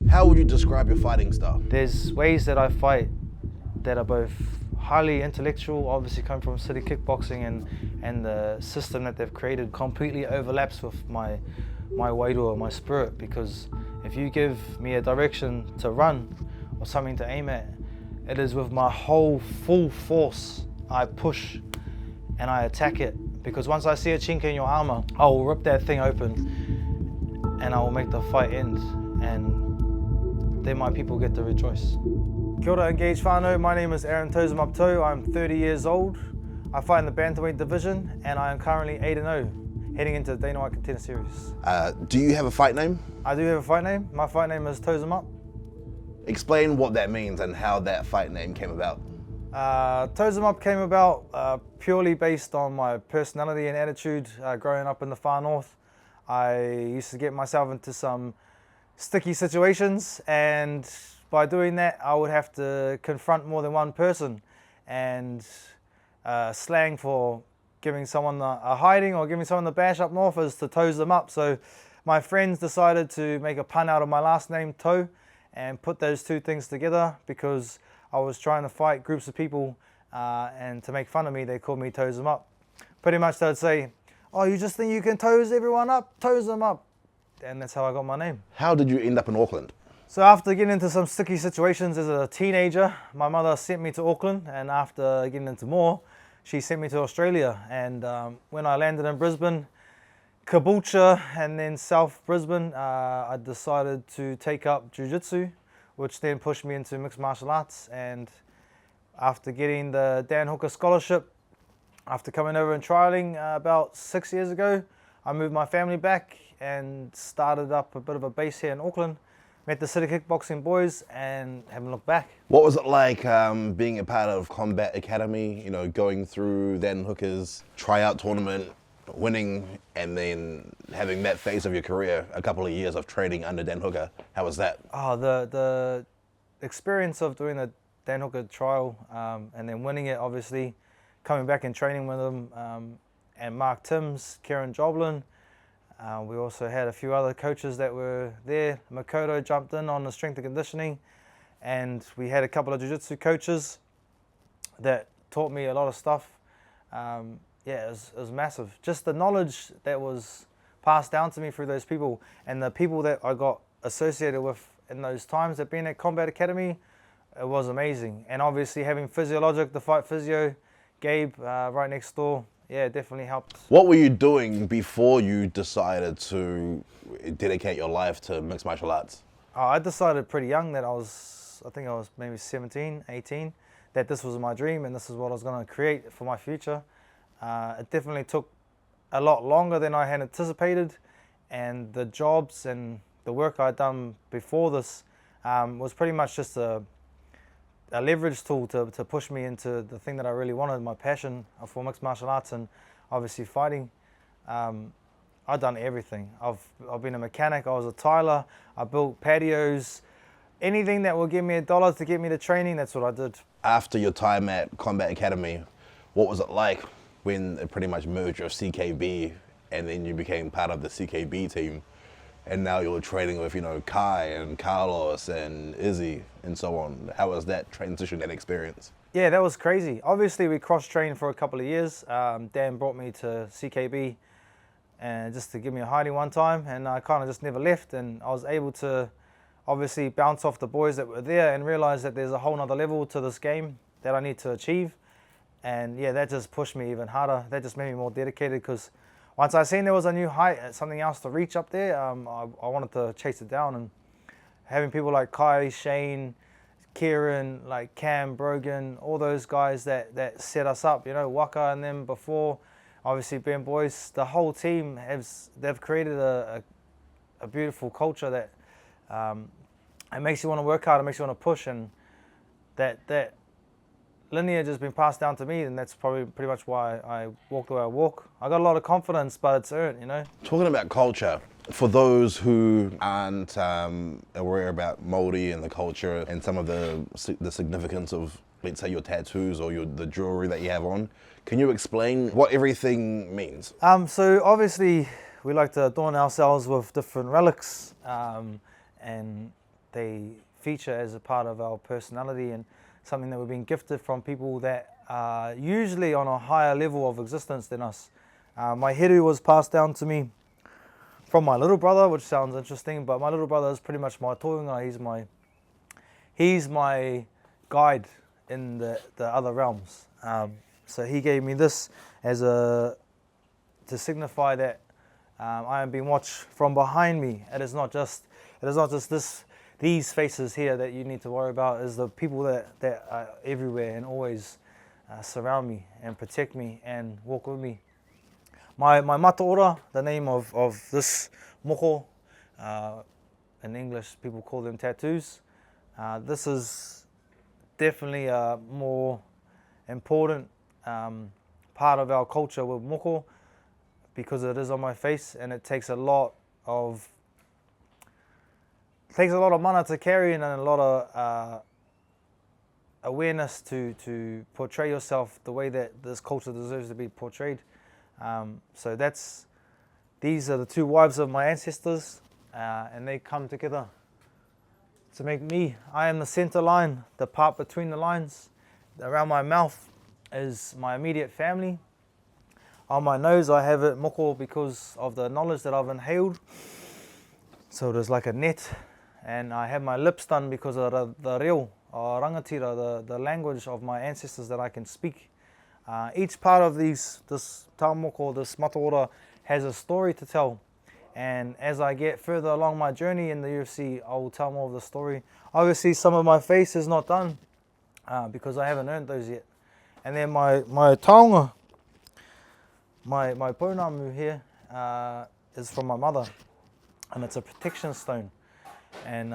How would you describe your fighting style? There's ways that I fight that are both highly intellectual, obviously come from city kickboxing, and the system that they've created completely overlaps with my wairo or my spirit, because if you give me a direction to run or something to aim at, it is with my whole full force I push and I attack it, because once I see a chink in your armor, I will rip that thing open and I will make the fight end, and then my people get to rejoice. Kia ora, engaged whānau. My name is Aaron Tauzemup Tau. I'm 30 years old. I fight in the Bantamweight division, and I am currently 8-0, heading into the Dana White Contender Series. Do you have a fight name? I do have a fight name. My fight name is Tauzemup. Explain what that means and how that fight name came about. Tauzemup came about purely based on my personality and attitude growing up in the far north. I used to get myself into some sticky situations, and by doing that I would have to confront more than one person, and slang for giving someone a hiding or giving someone the bash up north is to toes them up. So my friends decided to make a pun out of my last name, Tau, and put those two things together, because I was trying to fight groups of people, and to make fun of me, they called me Toes Them Up. Pretty much they'd say, "Oh, you just think you can toes everyone up? Toes them up." And that's how I got my name. How did you end up in Auckland? So after getting into some sticky situations as a teenager, my mother sent me to Auckland, and after getting into more, she sent me to Australia. And when I landed in Brisbane, Caboolture and then South Brisbane, I decided to take up Jiu-Jitsu, which then pushed me into mixed martial arts. And after getting the Dan Hooker scholarship, after coming over and trialing about 6 years ago, I moved my family back and started up a bit of a base here in Auckland. Met the city kickboxing boys and haven't looked back. What was it like being a part of Combat Academy, you know, going through Dan Hooker's tryout tournament, winning, and then having that phase of your career, a couple of years of training under Dan Hooker? How was that? Oh, the experience of doing the Dan Hooker trial and then winning it, obviously, coming back and training with him, and Mark Timms, Kieran Joblin. We also had a few other coaches that were there. Makoto jumped in on the strength and conditioning, and we had a couple of jiu-jitsu coaches that taught me a lot of stuff. Yeah, it was massive. Just the knowledge that was passed down to me through those people, and the people that I got associated with in those times at being at Combat Academy, it was amazing. And obviously having Physiologic, the fight physio, Gabe right next door, yeah, it definitely helped. What were you doing before you decided to dedicate your life to mixed martial arts? I decided pretty young that I think I was maybe 17, 18, that this was my dream and this is what I was going to create for my future. It definitely took a lot longer than I had anticipated, and the jobs and the work I'd done before this was pretty much just a leverage tool to push me into the thing that I really wanted, my passion for mixed martial arts and obviously fighting. I've done everything. I've been a mechanic, I was a tiler, I built patios, anything that would give me $1 to get me to training, that's what I did. After your time at Combat Academy, what was it like when it pretty much merged your CKB and then you became part of the CKB team, and now you're training with, you know, Kai and Carlos and Izzy and so on? How was that transition and experience? Yeah, that was crazy. Obviously we cross-trained for a couple of years. Dan brought me to CKB and just to give me a hiding one time, and I kind of just never left, and I was able to obviously bounce off the boys that were there and realize that there's a whole nother level to this game that I need to achieve. And yeah, that just pushed me even harder. That just made me more dedicated, because once I seen there was a new height, something else to reach up there, I wanted to chase it down. And having people like Kai, Shane, Kieran, like Cam, Brogan, all those guys that set us up, you know, Waka and them before, obviously Ben Boys, the whole team, they've created a beautiful culture that it makes you want to work hard, it makes you want to push, and that lineage has been passed down to me, and that's probably pretty much why I walk the way I walk. I got a lot of confidence, but it's earned, you know. Talking about culture, for those who aren't aware about Māori and the culture and some of the significance of, let's say, your tattoos or the jewelry that you have on, can you explain what everything means? So obviously we like to adorn ourselves with different relics, and they feature as a part of our personality and something that we've been gifted from people that are usually on a higher level of existence than us. My heru was passed down to me from my little brother, which sounds interesting, but my little brother is pretty much my tohunga. He's my guide in the other realms. So he gave me this as to signify that I am being watched from behind me. It is not just these faces here that you need to worry about. Is the people that are everywhere and always surround me and protect me and walk with me. My mataora, the name of this moko, in English people call them tattoos. This is definitely a more important part of our culture with moko, because it is on my face and it takes a lot of mana to carry and a lot of awareness to portray yourself the way that this culture deserves to be portrayed. So these are the two wives of my ancestors, and they come together to make me. I am the center line, the part between the lines. Around my mouth is my immediate family. On my nose I have it moko because of the knowledge that I've inhaled. So it is like a net. And I have my lips done because of the reo, or rangatira, the language of my ancestors that I can speak. Each part of this taumoko, this mataora, has a story to tell. And as I get further along my journey in the UFC, I will tell more of the story. Obviously, some of my face is not done because I haven't earned those yet. And then my taonga, my pounamu here is from my mother, and it's a protection stone. And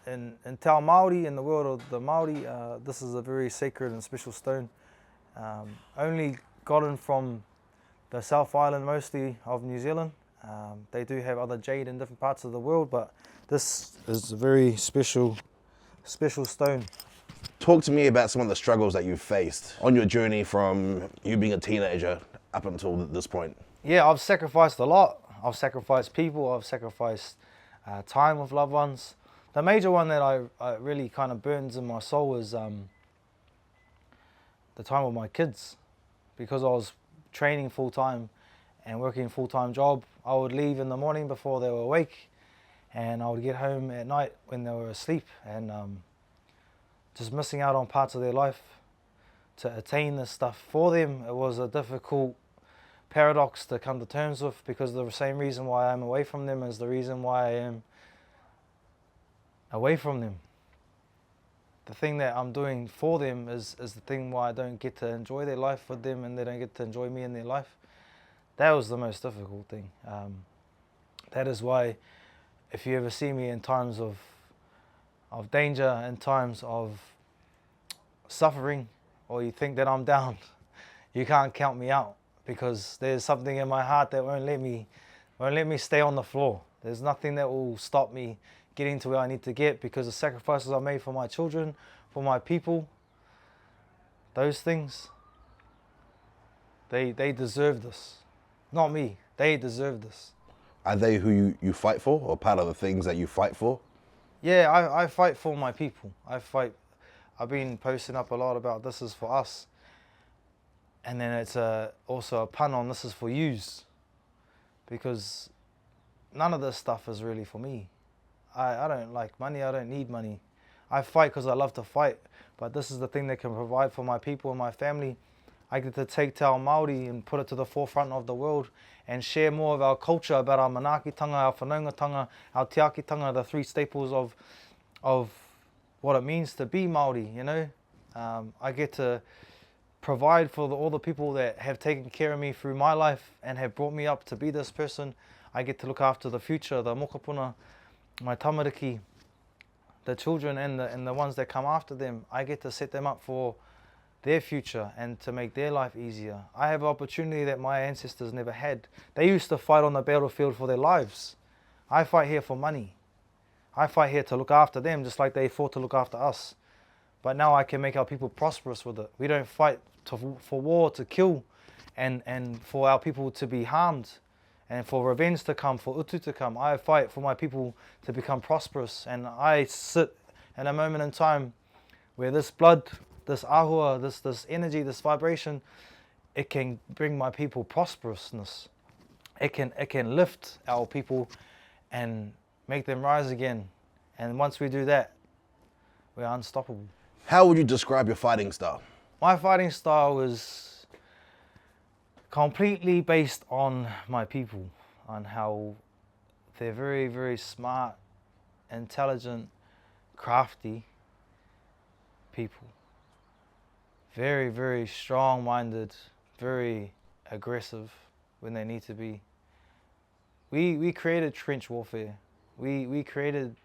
in Tau Māori, in the world of the Māori, this is a very sacred and special stone. Only gotten from the South Island mostly of New Zealand. They do have other jade in different parts of the world, but this is a very special stone. Talk to me about some of the struggles that you've faced on your journey from you being a teenager up until this point. Yeah, I've sacrificed a lot. I've sacrificed people, I've sacrificed time with loved ones. The major one that I really kind of burns in my soul is the time with my kids. Because I was training full time and working a full-time job, I would leave in the morning before they were awake, and I would get home at night when they were asleep, and just missing out on parts of their life to attain this stuff for them. It was a difficult paradox to come to terms with, because the same reason why I'm away from them is the reason why I am away from them. The thing that I'm doing for them is the thing why I don't get to enjoy their life with them, and they don't get to enjoy me in their life. That was the most difficult thing. That is why if you ever see me in times of danger, in times of suffering, or you think that I'm down, you can't count me out, because there's something in my heart that won't let me stay on the floor. There's nothing that will stop me getting to where I need to get, because the sacrifices I made for my children, for my people, those things, they deserve this. Not me, they deserve this. Are they who you fight for, or part of the things that you fight for? Yeah, I fight for my people. I've been posting up a lot about this is for us. And then it's also a pun on this is for yous. Because none of this stuff is really for me. I don't like money, I don't need money. I fight because I love to fight, but this is the thing that can provide for my people and my family. I get to take Te Ao Māori and put it to the forefront of the world and share more of our culture, about our manaakitanga, our whanaungatanga, our tiakitanga, the three staples of what it means to be Māori, you know. I get to provide for all the people that have taken care of me through my life and have brought me up to be this person. I get to look after the future, the mokopuna, my tamariki, the children and the ones that come after them. I get to set them up for their future and to make their life easier. I have an opportunity that my ancestors never had. They used to fight on the battlefield for their lives. I fight here for money. I fight here to look after them, just like they fought to look after us. But now I can make our people prosperous with it. We don't fight for war, to kill, and for our people to be harmed. and for revenge to come, for utu to come. I fight for my people to become prosperous, and I sit in a moment in time where this blood, this ahua, this energy, this vibration, it can bring my people prosperousness. It can lift our people and make them rise again. And once we do that, we're unstoppable. How would you describe your fighting style? My fighting style is completely based on my people, on how they're very, very smart, intelligent, crafty people. Very, very strong-minded, very aggressive when they need to be. We created trench warfare. We created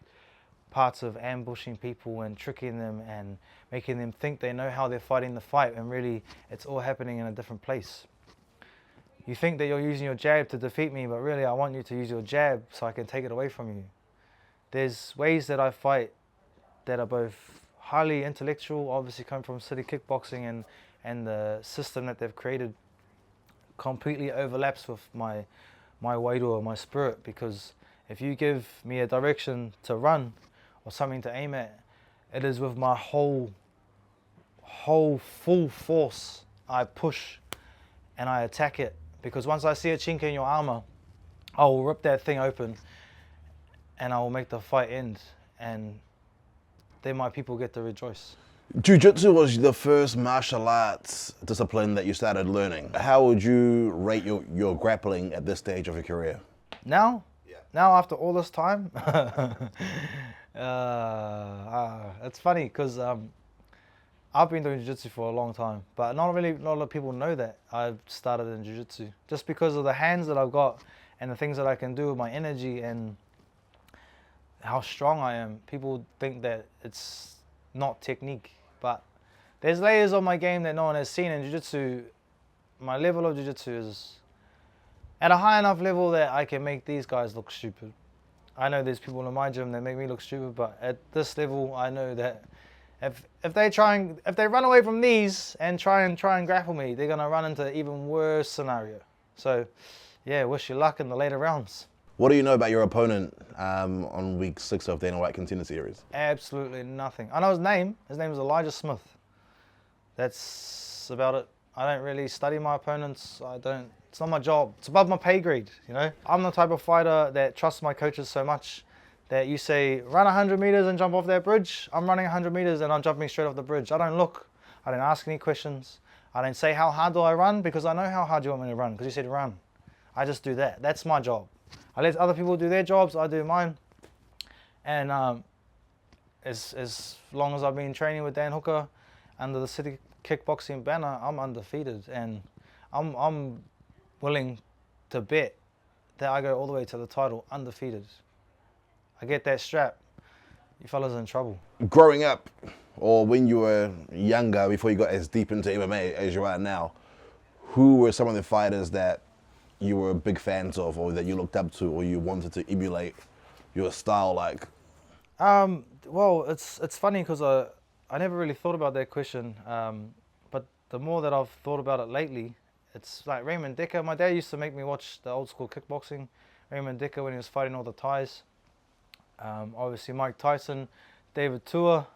parts of ambushing people and tricking them and making them think they know how they're fighting the fight, and really it's all happening in a different place. You think that you're using your jab to defeat me, but really I want you to use your jab so I can take it away from you. There's ways that I fight that are both highly intellectual, obviously come from city kickboxing, and the system that they've created completely overlaps with my wairua, my spirit, because if you give me a direction to run or something to aim at, it is with my whole full force I push and I attack it, because once I see a chink in your armor, I will rip that thing open and I will make the fight end, and then my people get to rejoice. Jiu-Jitsu was the first martial arts discipline that you started learning. How would you rate your grappling at this stage of your career? Now? Yeah. Now after all this time? It's funny because I've been doing jiu-jitsu for a long time, but not a lot of people know that I've started in jiu-jitsu. Just because of the hands that I've got and the things that I can do with my energy and how strong I am, people think that it's not technique. But there's layers of my game that no one has seen in jiu-jitsu. My level of jiu-jitsu is at a high enough level that I can make these guys look stupid. I know there's people in my gym that make me look stupid, but at this level, I know that if they run away from these and try and grapple me, they're gonna run into an even worse scenario. So, yeah, wish you luck in the later rounds. What do you know about your opponent on week 6 of Dana White Contender Series? Absolutely nothing. I know his name. His name is Elijah Smith. That's about it. I don't really study my opponents. It's not my job. It's above my pay grade, you know? I'm the type of fighter that trusts my coaches so much that you say, run 100 meters and jump off that bridge. I'm running 100 meters and I'm jumping straight off the bridge. I don't look. I don't ask any questions. I don't say how hard do I run, because I know how hard you want me to run, because you said run. I just do that. That's my job. I let other people do their jobs, I do mine. And as long as I've been training with Dan Hooker under the city kickboxing banner, I'm undefeated, and I'm willing to bet that I go all the way to the title undefeated. I get that strap, you fellas are in trouble. Growing up, or when you were younger, before you got as deep into MMA as you are now, who were some of the fighters that you were big fans of, or that you looked up to, or you wanted to emulate your style like? Well, it's funny because I never really thought about that question, but the more that I've thought about it lately, it's like Raymond Decker. My dad used to make me watch the old school kickboxing. Raymond Decker when he was fighting all the Thais. Obviously Mike Tyson, David Tua.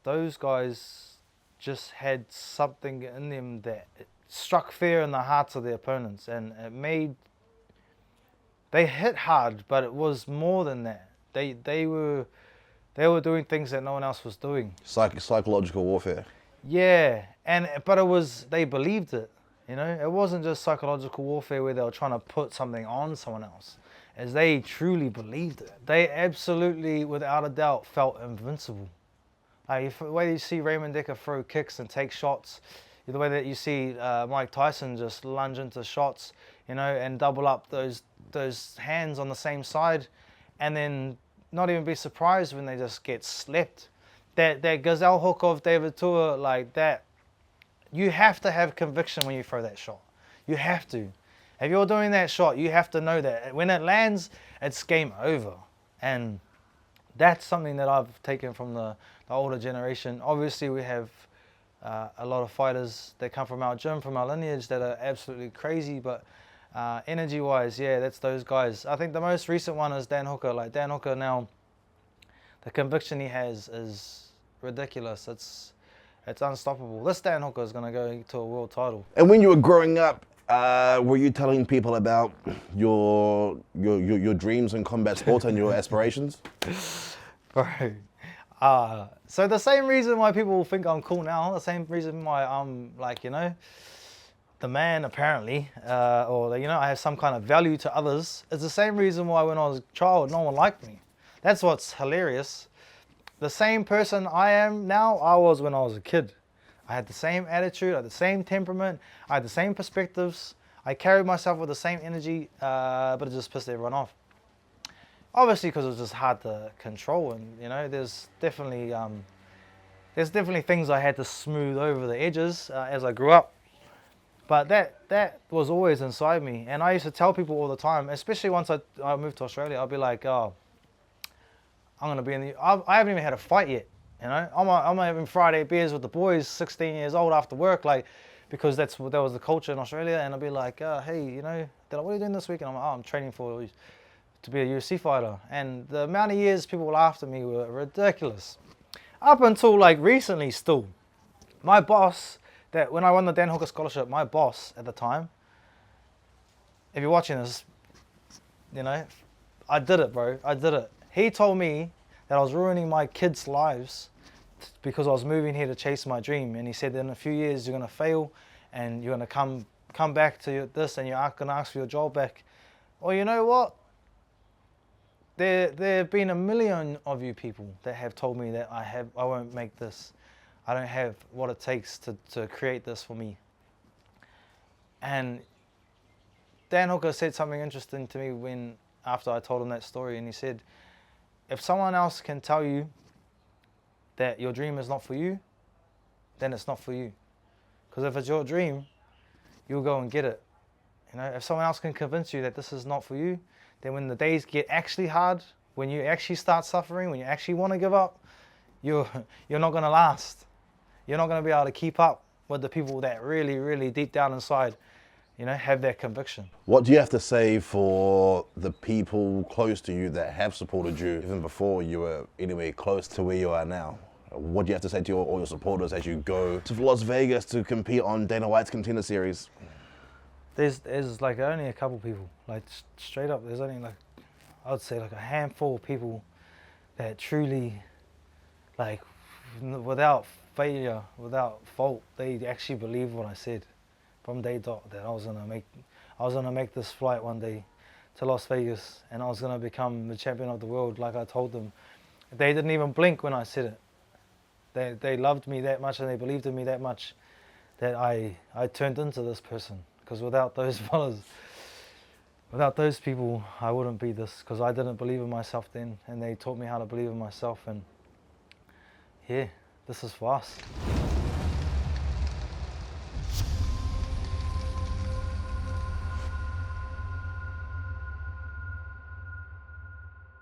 Those guys just had something in them that struck fear in the hearts of their opponents, and they hit hard, but it was more than that. They were doing things that no one else was doing. Psychological warfare. Yeah, but they believed it. You know, it wasn't just psychological warfare where they were trying to put something on someone else, as they truly believed it. They absolutely, without a doubt, felt invincible. Like the way you see Raymond Decker throw kicks and take shots, the way that you see Mike Tyson just lunge into shots, you know, and double up those hands on the same side, and then not even be surprised when they just get slept. That gazelle hook of David Tua, like that, you have to have conviction when you throw that shot. You have to. If you're doing that shot, you have to know that when it lands, it's game over. And that's something that I've taken from the older generation. Obviously, we have a lot of fighters that come from our gym, from our lineage, that are absolutely crazy, but Energy-wise, yeah, that's those guys. I think the most recent one is Dan Hooker. Like Dan Hooker now, the conviction he has is ridiculous. It's unstoppable. This Dan Hooker is going to go to a world title. And when you were growing up, were you telling people about your dreams in combat sports and your aspirations? Bro. So the same reason why people think I'm cool now, the same reason why I'm like, you know, the man apparently, or you know, I have some kind of value to others, is the same reason why when I was a child, no one liked me. That's what's hilarious. The same person I am now, I was when I was a kid. I had the same attitude, I had the same temperament, I had the same perspectives. I carried myself with the same energy, but it just pissed everyone off. Obviously, because it was just hard to control, and you know, there's definitely things I had to smooth over the edges as I grew up. But that was always inside me, and I used to tell people all the time, especially once I moved to Australia, I'd be like, oh, I'm gonna be in the. I haven't even had a fight yet, you know. I'm having Friday beers with the boys, 16 years old after work, like, because that was the culture in Australia, and I'd be like, hey, you know, what are you doing this week? And I'm like, oh, I'm training to be a UFC fighter, and the amount of years people laughed at me were ridiculous. Up until like recently, still, my boss. That when I won the Dan Hooker scholarship, my boss at the time, if you're watching this, you know, I did it, bro. I did it. He told me that I was ruining my kids' lives because I was moving here to chase my dream. And he said that in a few years you're going to fail and you're going to come back to this and you're going to ask for your job back. Well, you know what? There have been a million of you people that have told me that I won't make this. I don't have what it takes to create this for me. And Dan Hooker said something interesting to me after I told him that story, and he said, if someone else can tell you that your dream is not for you, then it's not for you. Because if it's your dream, you'll go and get it. You know, if someone else can convince you that this is not for you, then when the days get actually hard, when you actually start suffering, when you actually want to give up, you're not going to last. You're not going to be able to keep up with the people that really, really deep down inside, you know, have that conviction. What do you have to say for the people close to you that have supported you even before you were anywhere close to where you are now? What do you have to say to all your supporters as you go to Las Vegas to compete on Dana White's Contender Series? There's like only a couple people, like straight up, there's only like, I would say like a handful of people that truly, like, without failure, without fault, they actually believed what I said from day dot, that I was gonna make this flight one day to Las Vegas and I was gonna become the champion of the world like I told them. They didn't even blink when I said it. They loved me that much and they believed in me that much that I turned into this person. Because without those fellas, without those people, I wouldn't be this, because I didn't believe in myself then and they taught me how to believe in myself, and yeah, this is for us.